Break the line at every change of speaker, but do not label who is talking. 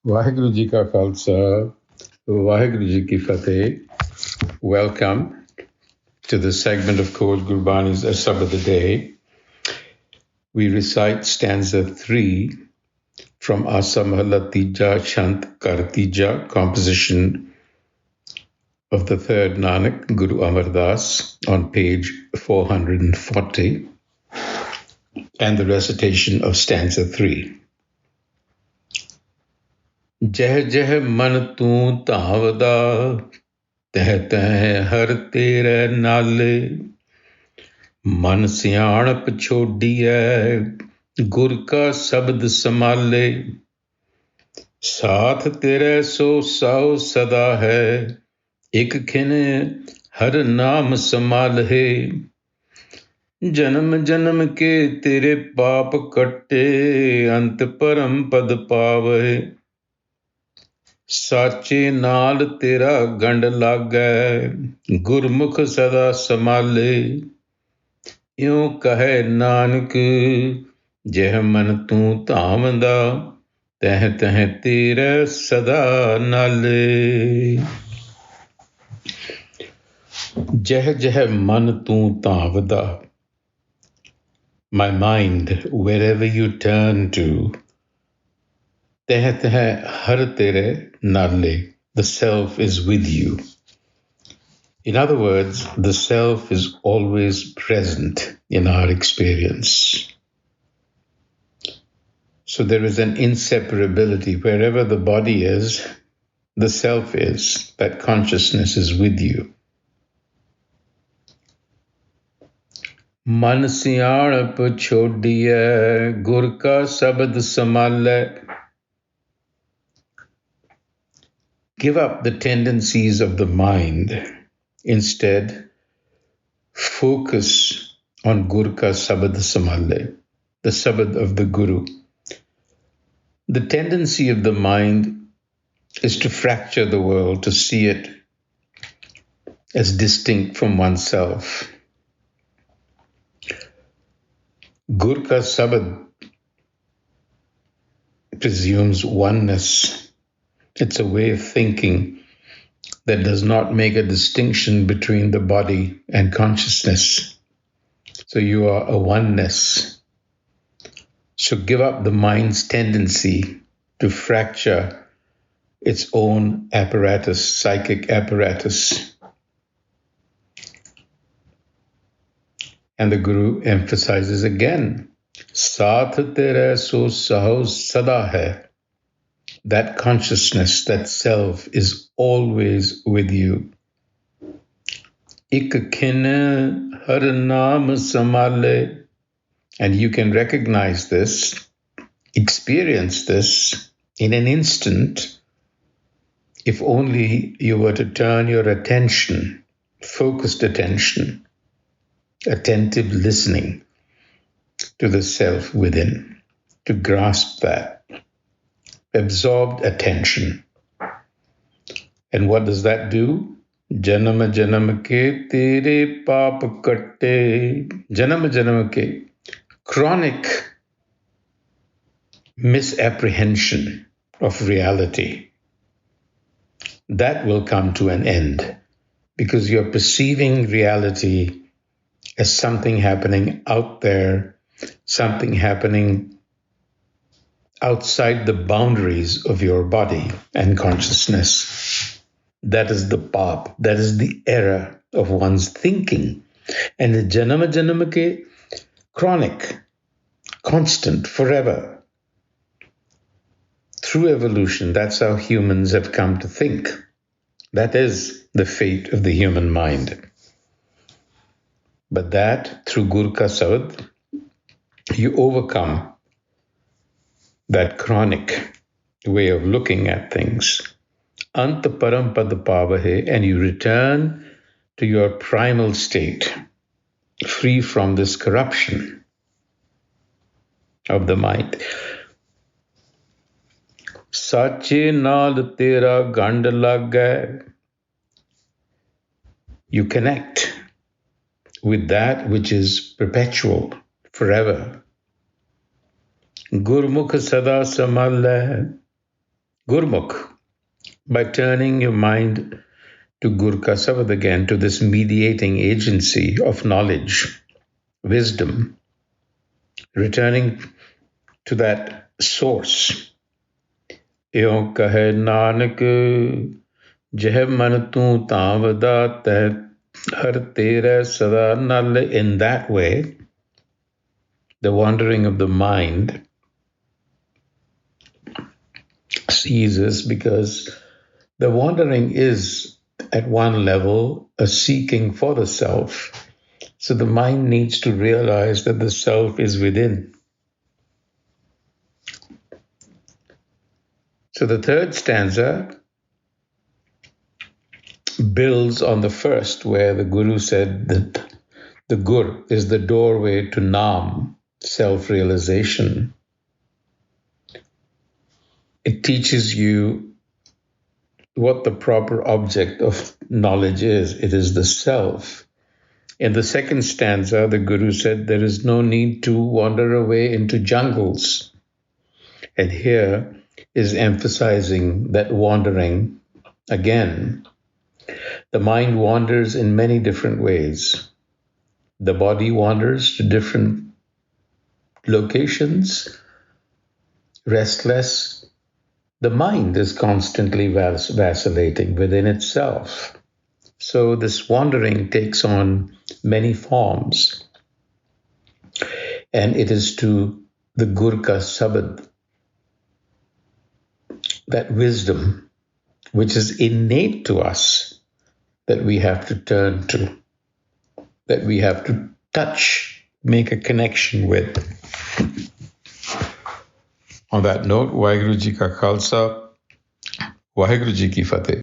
Waheguru Ji Ka Khalsa, Waheguru Ji Ki Fateh. Welcome to the segment of Coach Gurbani's a-sabad-a-day. We recite stanza 3 from a-sabad-a-day Chant Kartija, composition of the third Nanak, Guru Amar Das, on page 440, and the recitation of stanza 3. Jeh Jeh man tu Dhavda, teh teh har tere naale, मन सियाणप छोड़िए गुर का शब्द संभाले, साथ तेरे सो Sao सदा है, एक खिन हर नाम संभाले, जन्म जन्म के तेरे पाप कट्टे, अंत परम पद पावे, साचे नाल तेरा गंड लागै, गुरमुख सदा संभाले, यूं कहे नानक जह मन तू धामदा, तह तह तेरे सदा नाले। जह जह मन तू धावदा, my mind, wherever you turn to, teh teh har tere naale, the self is with you. In other words, the self is always present in our experience. So there is an inseparability. Wherever the body is, the self is. That consciousness is with you. Man siyanap chodiye gur ka sabad samale. Give up the tendencies of the mind. Instead, focus on Gur ka sabad samale, the sabad of the Guru. The tendency of the mind is to fracture the world, to see it as distinct from oneself. Gur ka sabad presumes oneness. It's a way of thinking that does not make a distinction between the body and consciousness. So you are a oneness. So give up the mind's tendency to fracture its own apparatus, psychic apparatus. And the Guru emphasizes again, Saath tere so saho sada hai. That consciousness, that self is always with you. Ik khin har naam samale. And you can recognize this, experience this in an instant, if only you were to turn your attention, focused attention, attentive listening to the self within, to grasp that. Absorbed attention. And what does that do? Janam janam ke tere paap katte. Janam janam ke. Chronic misapprehension of reality. That will come to an end because you're perceiving reality as something happening out there, something happening outside the boundaries of your body and consciousness. That is the paap, that is the error of one's thinking. And the janama janama ke, chronic, constant, forever. Through evolution, that's how humans have come to think. That is the fate of the human mind. But that, through Gur ka sabad, you overcome that chronic way of looking at things. Ant param pad pavahe, and you return to your primal state, free from this corruption of the mind. Sache naal tera gand lagay. You connect with that which is perpetual, forever. Gurmukh sada samalla. Gurmukh, by turning your mind to Gur Ka Sabad again, to this mediating agency of knowledge, wisdom, returning to that source. Iyon kahe Nanak, Jeh man tu Dhavda teh har tera sada nal. In that way, the wandering of the mind ceases, because the wandering is at one level a seeking for the self. So the mind needs to realize that the self is within. So the third stanza builds on the first, where the Guru said that the Gur is the doorway to Nam, self-realization. It teaches you what the proper object of knowledge is. It is the self. In the second stanza, the Guru said there is no need to wander away into jungles. And here is emphasizing that wandering again. The mind wanders in many different ways. The body wanders to different locations, restless. The mind is constantly vacillating within itself. So this wandering takes on many forms. And it is to the Gur Ka Sabad, that wisdom which is innate to us, that we have to turn to, that we have to touch, make a connection with. On that note, Waheguru Ji Ka Khalsa, Waheguru Ji Ki Fateh.